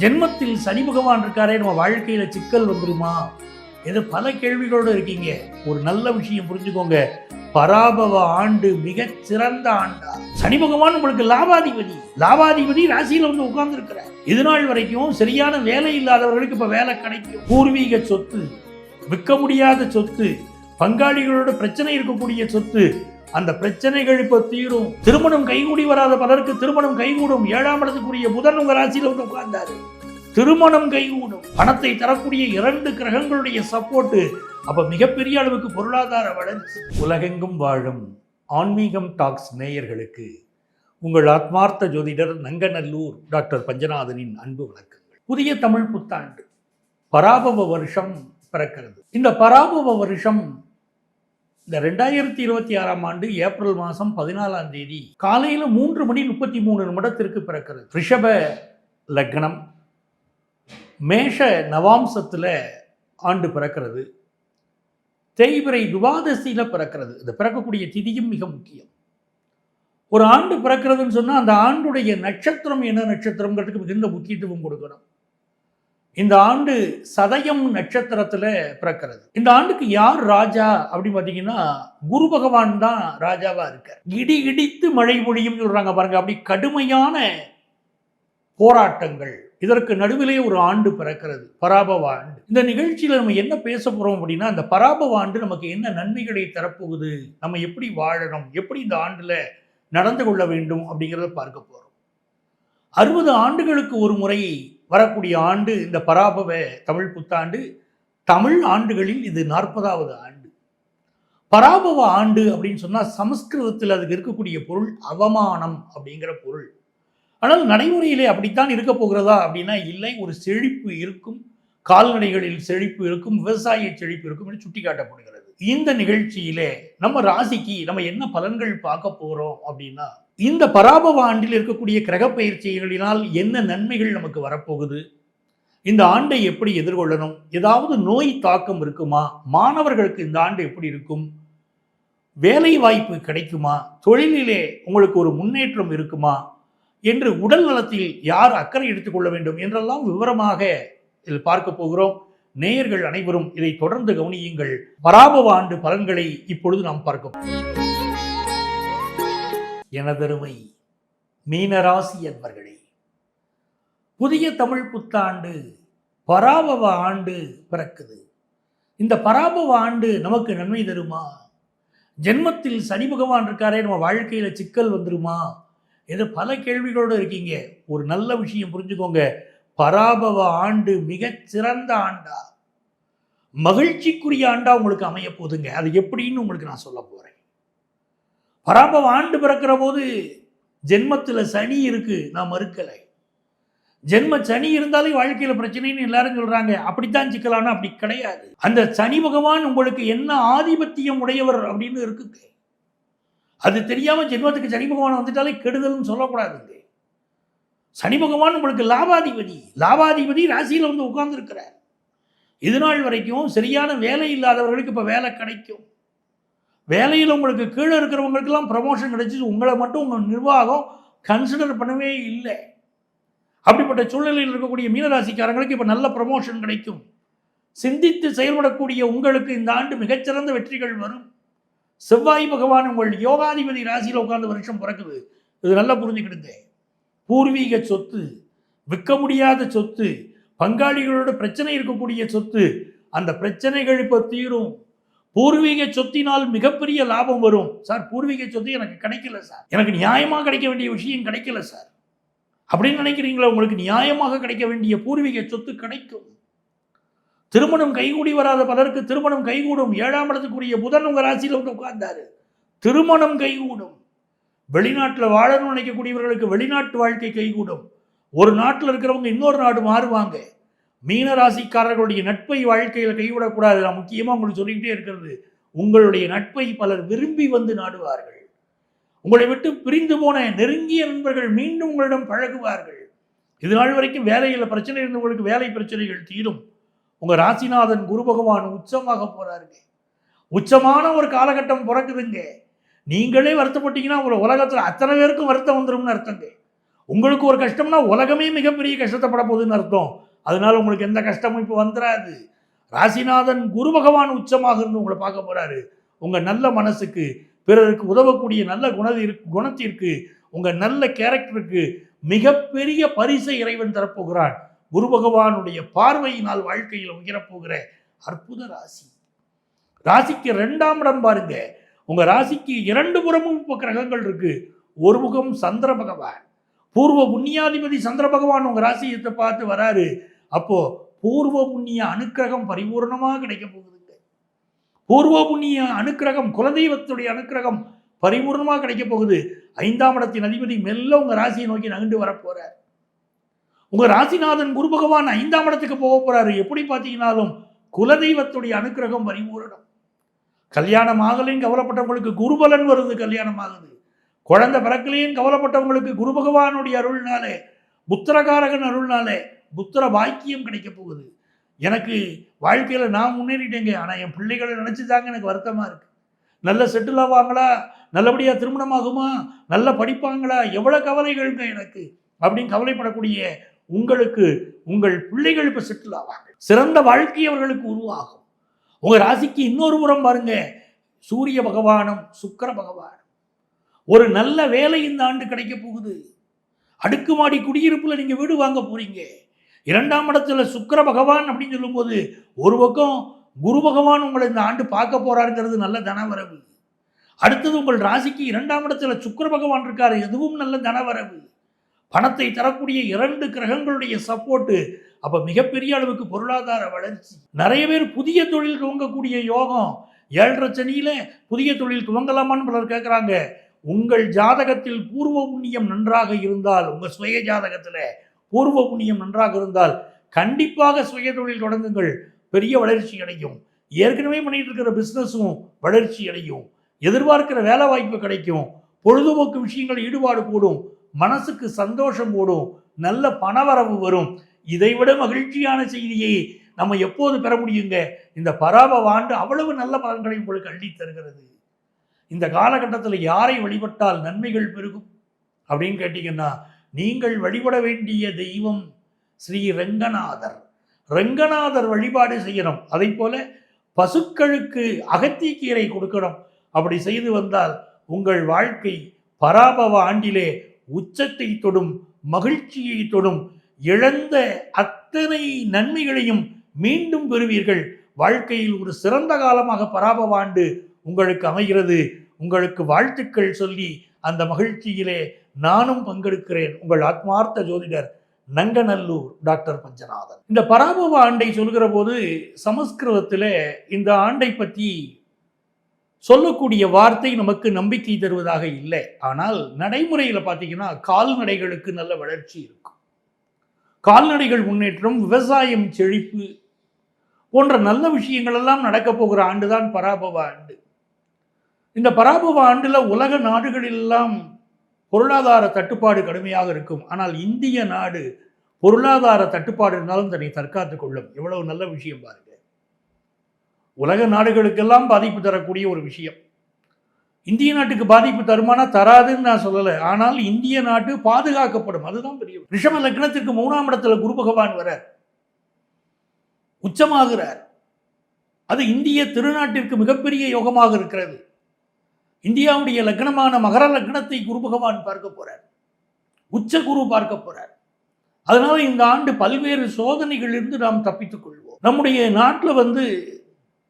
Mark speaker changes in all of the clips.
Speaker 1: ஜென்மத்தில் சனி பகவான் இருக்காரே, நம்ம வாழ்க்கையில சிக்கல் வந்துருமா? இது பல கேள்விகளோடு இருக்கீங்க. ஒரு நல்ல விஷயம் புரிஞ்சுக்கோங்க. பராபவ ஆண்டு மிகச் சிறந்த ஆண்டா. சனி பகவான் உங்களுக்கு லாபாதிபதி ராசியில வந்து உட்கார்ந்து இருக்கிறார். இது நாள் வரைக்கும் சரியான வேலை இல்லாதவர்களுக்கு இப்ப வேலை கிடைக்கும். பூர்வீக சொத்து, விற்க முடியாத சொத்து, பங்காளிகளோட பிரச்சனை இருக்கக்கூடிய சொத்து, அந்த பிரச்சனைகள் இப்ப தீரும். திருமணம் கைகூடி வராத பலருக்கு திருமணம் கைகூடும். 7ஆம் இடத்துக்குரிய புதன் உங்க ராசியில வந்து உட்கார்ந்தாரு. திருமணம் கைகூடும். பணத்தை தரக்கூடிய 2 கிரகங்களுடைய சப்போர்ட். அப்ப மிகப்பெரிய அளவுக்கு பொருளாதார வளர்ச்சி. உலகெங்கும் வாழும் ஆன்மீகம் டாக்ஸ் நேயர்களுக்கு உங்கள் ஆத்மார்த்த ஜோதிடர் நங்கநல்லூர் டாக்டர் பஞ்சநாதனின் அன்பு வணக்கங்கள். புதிய தமிழ் புத்தாண்டு பராபவ வருஷம் பிறக்கிறது. இந்த பராபவ வருஷம் இந்த 2026ஆம் ஆண்டு ஏப்ரல் மாதம் 14ஆம் தேதி காலையில் 3:33 பிறக்கிறது. ரிஷப லக்னம், மேஷ நவாம்சத்தில் ஆண்டு பிறக்கிறது. தேய்பிறை துவாதசியில் பிறக்கிறது. இந்த பிறக்கக்கூடிய திதியும் மிக முக்கியம். ஒரு ஆண்டு பிறக்கிறதுன்னு சொன்னால் அந்த ஆண்டுடைய நட்சத்திரம் என்ன நட்சத்திரங்கிறதுக்கு மிகுந்த முக்கியத்துவம் கொடுக்கணும். இந்த ஆண்டு சதயம் நட்சத்திரத்தில் பிறக்கிறது. இந்த ஆண்டுக்கு யார் ராஜா அப்படின்னு பார்த்தீங்கன்னா குரு பகவான் தான் ராஜாவா இருக்கார். இடி இடித்து மழை பொழியும் சொல்றாங்க பாருங்க. அப்படி கடுமையான போராட்டங்கள், இதற்கு நடுவிலே ஒரு ஆண்டு பிறக்கிறது, பராபவ ஆண்டு. இந்த நிகழ்ச்சியில் நம்ம என்ன பேச போறோம் அப்படின்னா, இந்த பராபவ ஆண்டு நமக்கு என்ன நன்மைகளை தரப்போகுது, நம்ம எப்படி வாழணும், எப்படி இந்த ஆண்டுல நடந்து கொள்ள வேண்டும் அப்படிங்கிறத பார்க்க போறோம். 60 ஆண்டுகளுக்கு ஒரு முறை வரக்கூடிய ஆண்டு இந்த பராபவ தமிழ் புத்தாண்டு. தமிழ் ஆண்டுகளில் இது 40வது ஆண்டு. பராபவ ஆண்டு அப்படின்னு சொன்னா சமஸ்கிருதத்தில் அதுக்கு இருக்கக்கூடிய பொருள் அவமானம் அப்படிங்கிற பொருள். ஆனால் நடைமுறையிலே அப்படித்தான் இருக்க போகிறதா அப்படின்னா இல்லை. ஒரு செழிப்பு இருக்கும், கால்நடைகளில் செழிப்பு இருக்கும், விவசாய செழிப்பு இருக்கும் என்று சுட்டி காட்டப்படுகிறது. இந்த நிகழ்ச்சியிலே நம்ம ராசிக்கு நம்ம என்ன பலன்கள் பார்க்க போறோம் அப்படின்னா, இந்த பராபவ ஆண்டில் இருக்கக்கூடிய கிரக பயிற்சிகளினால் என்ன நன்மைகள் நமக்கு வரப்போகுது, இந்த ஆண்டை எப்படி எதிர்கொள்ளணும், ஏதாவது நோய் தாக்கம் இருக்குமா, மாணவர்களுக்கு இந்த ஆண்டு எப்படி இருக்கும், வேலை வாய்ப்பு கிடைக்குமா, தொழிலிலே உங்களுக்கு ஒரு முன்னேற்றம் இருக்குமா என்று, உடல் நலத்தில் யார் அக்கறை எடுத்துக்கொள்ள வேண்டும் என்றெல்லாம் விவரமாக இதில் பார்க்க போகிறோம். நேயர்கள் அனைவரும் இதை தொடர்ந்து கவனியுங்கள். பராபவ ஆண்டு பலன்களை இப்பொழுது நாம் பார்க்க. எனதருமை மீனராசி என்பர்களே, புதிய தமிழ் புத்தாண்டு பராபவ ஆண்டு பிறக்குது. இந்த பராபவ ஆண்டு நமக்கு நன்மை தருமா? ஜென்மத்தில் சனி பகவான் இருக்காரே, நம்ம வாழ்க்கையில சிக்கல் வந்துருமா? இது பல கேள்விகளோடு இருக்கீங்க. ஒரு நல்ல விஷயம் புரிஞ்சுக்கோங்க. பராபவ ஆண்டு மிகச் சிறந்த ஆண்டா, மகிழ்ச்சிக்குரிய ஆண்டா உங்களுக்கு அமைய போதுங்க. அது எப்படின்னு உங்களுக்கு நான் சொல்ல போறேன். பராபவ ஆண்டு பிறக்கிற போது ஜென்மத்தில் சனி இருக்கு, நான் மறுக்கலை. ஜென்ம சனி இருந்தாலே வாழ்க்கையில பிரச்சனைன்னு எல்லாரும் சொல்றாங்க. அப்படித்தான் சிக்கலானா அப்படி கிடையாது. அந்த சனி பகவான் உங்களுக்கு என்ன ஆதிபத்தியம் உடையவர் அப்படின்னு இருக்குங்க. அது தெரியாம ஜென்மத்துக்கு சனி பகவான் வந்துட்டாலே கெடுதல்னு சொல்லக்கூடாதுங்க. சனி பகவான் உங்களுக்கு லாபாதிபதி ராசியில வந்து உட்கார்ந்து இருக்கிறார். இது நாள் வரைக்கும் சரியான வேலை இல்லாதவர்களுக்கு இப்ப வேலை கிடைக்கும். வேலையில் உங்களுக்கு கீழே இருக்கிறவங்களுக்கெல்லாம் ப்ரமோஷன் கிடைச்சிச்சு. உங்களை மட்டும் உங்கள் நிர்வாகம் கன்சிடர் பண்ணவே இல்லை. அப்படிப்பட்ட சூழ்நிலையில் இருக்கக்கூடிய மீனராசிக்காரங்களுக்கு இப்போ நல்ல ப்ரமோஷன் கிடைக்கும். சிந்தித்து செயல்படக்கூடிய உங்களுக்கு இந்த ஆண்டு மிகச்சிறந்த வெற்றிகள் வரும். செவ்வாய் பகவான் உங்கள் யோகாதிபதி ராசியில் உட்கார்ந்து வருஷம் பிறக்குது. இது நல்லா புரிஞ்சுக்கிடுங்க. பூர்வீக சொத்து, விற்க முடியாத சொத்து, பங்காளிகளோட பிரச்சனை இருக்கக்கூடிய சொத்து, அந்த பிரச்சனைகள் இப்போ தீரும். பூர்வீக சொத்தினால் மிகப்பெரிய லாபம் வரும். சார், பூர்வீக சொத்து எனக்கு கிடைக்கல சார், எனக்கு நியாயமாக கிடைக்க வேண்டிய விஷயம் கிடைக்கல சார் அப்படின்னு நினைக்கிறீங்களா? உங்களுக்கு நியாயமாக கிடைக்க வேண்டிய பூர்வீக சொத்து கிடைக்கும். திருமணம் கைகூடி வராத பலருக்கு திருமணம் கைகூடும். 7ஆம் இடத்துக்குரிய புதன் உங்க ராசியில் வந்து உட்கார்ந்தாரு. திருமணம் கைகூடும். வெளிநாட்டில் வாழணும்னு நினைக்கக்கூடியவர்களுக்கு வெளிநாட்டு வாழ்க்கை கைகூடும். ஒரு நாட்டில் இருக்கிறவங்க இன்னொரு நாடு மாறுவாங்க. மீனராசிக்காரர்களுடைய நட்பை வாழ்க்கையில் கைவிடக்கூடாது. நான் முக்கியமாக உங்களுக்கு சொல்லிக்கிட்டே இருக்கிறது, உங்களுடைய நட்பை பலர் விரும்பி வந்து நாடுவார்கள். உங்களை விட்டு பிரிந்து போன நெருங்கிய நண்பர்கள் மீண்டும் உங்களிடம் பழகுவார்கள். இது நாள் வரைக்கும் வேலையில் பிரச்சனை இருந்தவங்களுக்கு வேலை பிரச்சனைகள் தீரும். உங்க ராசிநாதன் குரு பகவான் உச்சமாக போறாருங்க. உச்சமான ஒரு காலகட்டம் பிறக்குதுங்க. நீங்களே வருத்தப்பட்டீங்கன்னா உங்களை உலகத்தில் அத்தனை பேருக்கும் வருத்தம் வந்துடும்னு அர்த்தங்க. உங்களுக்கு ஒரு கஷ்டம்னா உலகமே மிகப்பெரிய கஷ்டத்தைப்பட போகுதுன்னு அர்த்தம். அதனால உங்களுக்கு எந்த கஷ்டமும் இப்போ வந்துடாது. ராசிநாதன் குரு பகவான் உச்சமாக இருந்து உங்களை பார்க்க போறாரு. உங்க நல்ல மனசுக்கு, பிறருக்கு உதவக்கூடிய நல்ல குணத்திற்கு, உங்க நல்ல கேரக்டருக்கு மிகப்பெரிய பரிசை இறைவன் தரப்போகிறான். குரு பகவானுடைய பார்வையினால் வாழ்க்கையில் உயரப்போகிற அற்புத ராசி. ராசிக்கு 2ஆம் இடம் பாருங்க. உங்க ராசிக்கு 2 புறமும் இப்போ கிரகங்கள் இருக்கு. ஒரு முகம் சந்திர பகவான், பூர்வ புண்ணியாதிபதி சந்திர பகவான் உங்க ராசியத்தை பார்த்து வராரு. அப்போ பூர்வ புண்ணிய அனுக்கிரகம் பரிபூர்ணமாக கிடைக்க போகுதுங்க. பூர்வ புண்ணிய அனுக்கிரகம், குலதெய்வத்துடைய அனுக்கிரகம் பரிபூர்ணமாக கிடைக்க போகுது. 5ஆம் இடத்தின் அதிபதி மெல்ல உங்க ராசியை நோக்கி நகண்டு வரப்போறார். உங்க ராசிநாதன் குரு பகவான் 5ஆம் இடத்துக்கு போக போறாரு. எப்படி பார்த்தீங்கன்னாலும் குலதெய்வத்துடைய அனுக்கிரகம் பரிபூரணம். கல்யாணம் ஆகலையும் கவலைப்பட்டவங்களுக்கு குருபலன் வருது, கல்யாணம் ஆகுது. குழந்தை பிறக்கலையும் கவலைப்பட்டவங்களுக்கு குரு பகவானுடைய அருள்னாலே, புத்திரகாரகன் அருள்னாலே புத்திர பாக்கியம் கிடைக்க போகுது. எனக்கு வாழ்க்கையில் நான் முன்னேறிட்டேங்க, ஆனால் என் பிள்ளைகளை நினச்சிதாங்க எனக்கு வருத்தமாக இருக்குது. நல்ல செட்டில் ஆவாங்களா, நல்லபடியாக திருமணமாகுமா, நல்ல படிப்பாங்களா, எவ்வளோ கவலைகள்ங்க எனக்கு அப்படின்னு கவலைப்படக்கூடிய உங்களுக்கு உங்கள் பிள்ளைகள் இப்போ செட்டில் ஆவாங்க. சிறந்த வாழ்க்கை அவர்களுக்கு உருவாகும். உங்கள் ராசிக்கு இன்னொரு புறம் பாருங்க, சூரிய பகவானும் சுக்கிர பகவானும். ஒரு நல்ல வேலை இந்த ஆண்டு கிடைக்க போகுது. அடுக்குமாடி குடியிருப்பில் நீங்கள் வீடு வாங்க போறீங்க. 2ஆம் இடத்துல சுக்கிர பகவான் அப்படின்னு சொல்லும்போது, ஒரு பக்கம் குரு பகவான் உங்களை இந்த ஆண்டு பார்க்க போறாருங்கிறது நல்ல தனவரவு. அடுத்தது உங்கள் ராசிக்கு 2ஆம் இடத்துல சுக்கிர பகவான் இருக்காரு, எதுவும் நல்ல தனவரவு. பணத்தை தரக்கூடிய 2 கிரகங்களுடைய சப்போர்ட்டு. அப்போ மிகப்பெரிய அளவுக்கு பொருளாதார வளர்ச்சி. நிறைய பேர் புதிய தொழில் துவங்கக்கூடிய யோகம். 7.5 சனியில புதிய தொழில் துவங்கலாமான்னு பலர் கேட்குறாங்க. உங்கள் ஜாதகத்தில் பூர்வ புண்ணியம் நன்றாக இருந்தால், உங்கள் சுய ஜாதகத்தில் பூர்வ புண்ணியம் நன்றாக இருந்தால் கண்டிப்பாக சுய தொழில் தொடங்குங்கள். பெரிய வளர்ச்சி அடையும். ஏற்கனவே பண்ணிட்டு இருக்கிற பிஸ்னஸும் வளர்ச்சி அடையும். எதிர்பார்க்கிற வேலை வாய்ப்பு கிடைக்கும். பொழுதுபோக்கு விஷயங்கள் ஈடுபாடு கூடும். மனசுக்கு சந்தோஷம் கூடும். நல்ல பணவரவு வரும். இதைவிட மகிழ்ச்சியான செய்தியை நம்ம எப்போது பெற முடியுங்க? இந்த பராபவ ஆண்டு அவ்வளவு நல்ல பலன்களை உங்களுக்கு அள்ளி தருகிறது. இந்த காலகட்டத்தில் யாரை வழிபட்டால் நன்மைகள் பெருகும் அப்படின்னு கேட்டீங்கன்னா, நீங்கள் வழிபட வேண்டிய தெய்வம் ஸ்ரீ ரங்கநாதர். ரங்கநாதர் வழிபாடு செய்யணும். அதை போல பசுக்களுக்கு அகத்திக்கீரை கொடுக்கணும். அப்படி செய்து வந்தால் உங்கள் வாழ்க்கை பராபவ ஆண்டிலே உச்சத்தை தொடும், மகிழ்ச்சியை தொடும். இழந்த அத்தனை நன்மைகளையும் மீண்டும் பெறுவீர்கள். வாழ்க்கையில் ஒரு சிறந்த காலமாக பராபவ ஆண்டு உங்களுக்கு அமைகிறது. உங்களுக்கு வாழ்த்துக்கள் சொல்லி அந்த மகிழ்ச்சியிலே நானும் பங்கெடுக்கிறேன். உங்கள் ஆத்மார்த்த ஜோதிடர் நங்கநல்லூர் டாக்டர் பஞ்சநாதன். இந்த பராபவ ஆண்டை சொல்கிற போது சமஸ்கிருதத்தில் இந்த ஆண்டை பற்றி சொல்லக்கூடிய வார்த்தை நமக்கு நம்பிக்கை தருவதாக இல்லை. ஆனால் நடைமுறையில் பார்த்தீங்கன்னா கால்நடைகளுக்கு நல்ல வளர்ச்சி இருக்கும். கால்நடைகள் முன்னேற்றம், விவசாயம் செழிப்பு போன்ற நல்ல விஷயங்கள் எல்லாம் நடக்க போகிற ஆண்டுதான் பராபவ ஆண்டு. இந்த பராபவ ஆண்டுல உலக நாடுகளெல்லாம் பொருளாதார தட்டுப்பாடு கடுமையாக இருக்கும். ஆனால் இந்திய நாடு பொருளாதார தட்டுப்பாடு இருந்தாலும் தன்னை தற்காத்துக் கொள்ளும். எவ்வளவு நல்ல விஷயம் பாருங்க. உலக நாடுகளுக்கெல்லாம் பாதிப்பு தரக்கூடிய ஒரு விஷயம். இந்திய நாட்டுக்கு பாதிப்பு தருமானா தராதுன்னு நான் சொல்லலை. ஆனால் இந்திய நாட்டு பாதுகாக்கப்படும். அதுதான் பெரிய. ரிஷப லக்னத்திற்கு 3ஆம் இடத்துல குரு பகவான் வரார், உச்சமாகிறார். அது இந்திய திருநாட்டிற்கு மிகப்பெரிய யோகமாக இருக்கிறது. இந்தியாவுடைய லக்னமான மகர லக்னத்தை குரு பகவான் பார்க்க போறார், உச்ச குரு பார்க்க போறார். அதனால இந்த ஆண்டு பல்வேறு சோதனைகளிலிருந்து நாம் தப்பித்துக் கொள்வோம். நம்முடைய நாட்டில்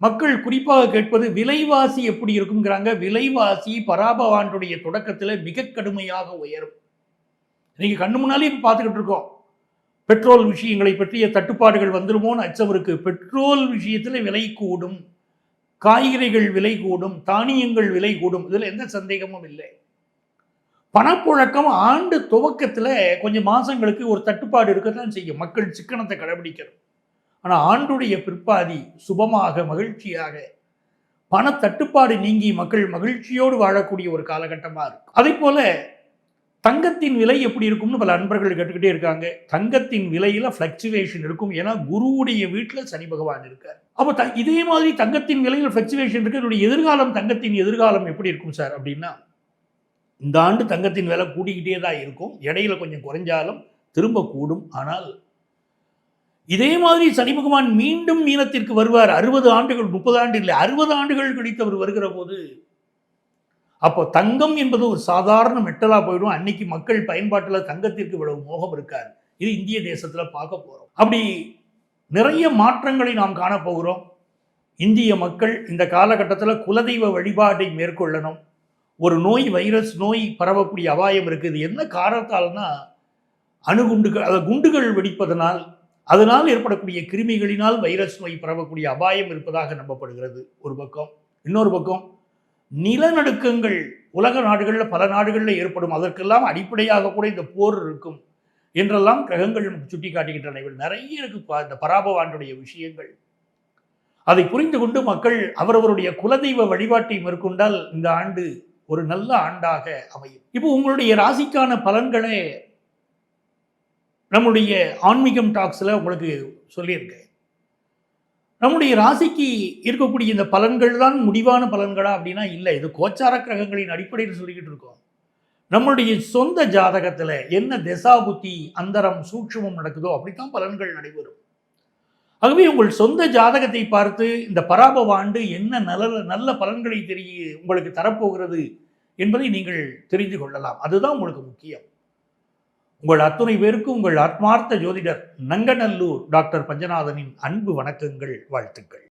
Speaker 1: மக்கள் குறிப்பாக கேட்பது விலைவாசி எப்படி இருக்குங்கிறாங்க. விலைவாசி பராபவ ஆண்டுடைய தொடக்கத்தில் மிக கடுமையாக உயரும். இன்னைக்கு கண்ணு முன்னாலே பார்த்துக்கிட்டு இருக்கோம். பெட்ரோல் விஷயங்களை பற்றிய தட்டுப்பாடுகள் வந்துருமோன்னு அச்சம் இருக்கு. பெட்ரோல் விஷயத்தில் விலை கூடும், காய்கறிகள் விலை கூடும், தானியங்கள் விலை கூடும். இதில் எந்த சந்தேகமும் இல்லை. பணப்புழக்கம் ஆண்டு துவக்கத்தில் கொஞ்சம் மாதங்களுக்கு ஒரு தட்டுப்பாடு இருக்கத்தான் செய்யும். மக்கள் சிக்கனத்தை கடைபிடிக்கணும். ஆனால் ஆண்டுடைய பிற்பாதி சுபமாக மகிழ்ச்சியாக பண தட்டுப்பாடு நீங்கி மக்கள் மகிழ்ச்சியோடு வாழக்கூடிய ஒரு காலகட்டமாக இருக்கும். அதே போல தங்கத்தின் விலை எப்படி இருக்கும்னு பல அன்பர்கள் கேட்டுக்கிட்டே இருக்காங்க. தங்கத்தின் விலையில் ஃப்ளக்சுவேஷன் இருக்கும். ஏன்னா குருவுடைய வீட்டில் சனி பகவான் இருக்கார். அப்போ இதே மாதிரி தங்கத்தின் விலையில் ஃப்ளக்சுவேஷன் இருக்கு. என்னுடைய எதிர்காலம், தங்கத்தின் எதிர்காலம் எப்படி இருக்கும் சார் அப்படின்னா, இந்த ஆண்டு தங்கத்தின் விலை கூடிக்கிட்டே தான் இருக்கும். இடையில கொஞ்சம் குறைஞ்சாலும் திரும்ப கூடும். ஆனால் இதே மாதிரி சனி பகவான் மீண்டும் மீனத்திற்கு வருவார். 60 ஆண்டுகள், 30 ஆண்டு இல்லை, 60 ஆண்டுகள் கழித்து அவர் வருகிற போது, அப்போ தங்கம் என்பது ஒரு சாதாரண மெட்டலா போயிடும். அன்னைக்கு மக்கள் பயன்பாட்டில் தங்கத்திற்கு இவ்வளவு மோகம் இருக்காது. இது இந்திய தேசத்துல பார்க்க போறோம். அப்படி நிறைய மாற்றங்களை நாம் காணப்போகிறோம். இந்திய மக்கள் இந்த காலகட்டத்தில் குலதெய்வ வழிபாட்டை மேற்கொள்ளணும். ஒரு நோய், வைரஸ் நோய் பரவக்கூடிய அபாயம் இருக்குது. என்ன காரணத்தால்னா அணுகுண்டுகள், அதாவது குண்டுகள் வெடிப்பதனால், அதனால் ஏற்படக்கூடிய கிருமிகளினால் வைரஸ் நோய் பரவக்கூடிய அபாயம் இருப்பதாக நம்பப்படுகிறது ஒரு பக்கம். இன்னொரு பக்கம் நிலநடுக்கங்கள் உலக நாடுகளில் பல நாடுகளில் ஏற்படும். அதற்கெல்லாம் அடிப்படையாக கூட இந்த போர் இருக்கும் என்றெல்லாம் கிரகங்கள் நமக்கு சுட்டி காட்டுகின்றன. நிறைய இருக்கு இந்த பராபவாண்டுடைய விஷயங்கள். அதை புரிந்து கொண்டு மக்கள் அவரவருடைய குலதெய்வ வழிபாட்டை மேற்கொண்டால் இந்த ஆண்டு ஒரு நல்ல ஆண்டாக அமையும். இப்போ உங்களுடைய ராசிக்கான பலன்களை நம்முடைய ஆன்மீகம் டாக்ஸில் உங்களுக்கு சொல்லியிருக்கேன். நம்முடைய ராசிக்கு இருக்கக்கூடிய இந்த பலன்கள் தான் முடிவான பலன்களா அப்படின்னா இல்லை. இது கோச்சார கிரகங்களின் அடிப்படையில் சொல்லிக்கிட்டு இருக்கோம். நம்மளுடைய சொந்த ஜாதகத்தில் என்ன திசா புத்தி அந்தரம் சூட்சுமம் நடக்குதோ அப்படித்தான் பலன்கள் நடைபெறும். ஆகவே உங்கள் சொந்த ஜாதகத்தை பார்த்து இந்த பராபவாண்டு என்ன நல்ல பலன்களை உங்களுக்கு தரப்போகிறது என்பதை நீங்கள் தெரிந்து கொள்ளலாம். அதுதான் உங்களுக்கு முக்கியம். உங்கள் அத்துணை பேருக்கும் உங்கள் ஆத்மார்த்த ஜோதிடர் நங்கநல்லூர் டாக்டர் பஞ்சநாதனின் அன்பு வணக்கங்கள், வாழ்த்துக்கள்.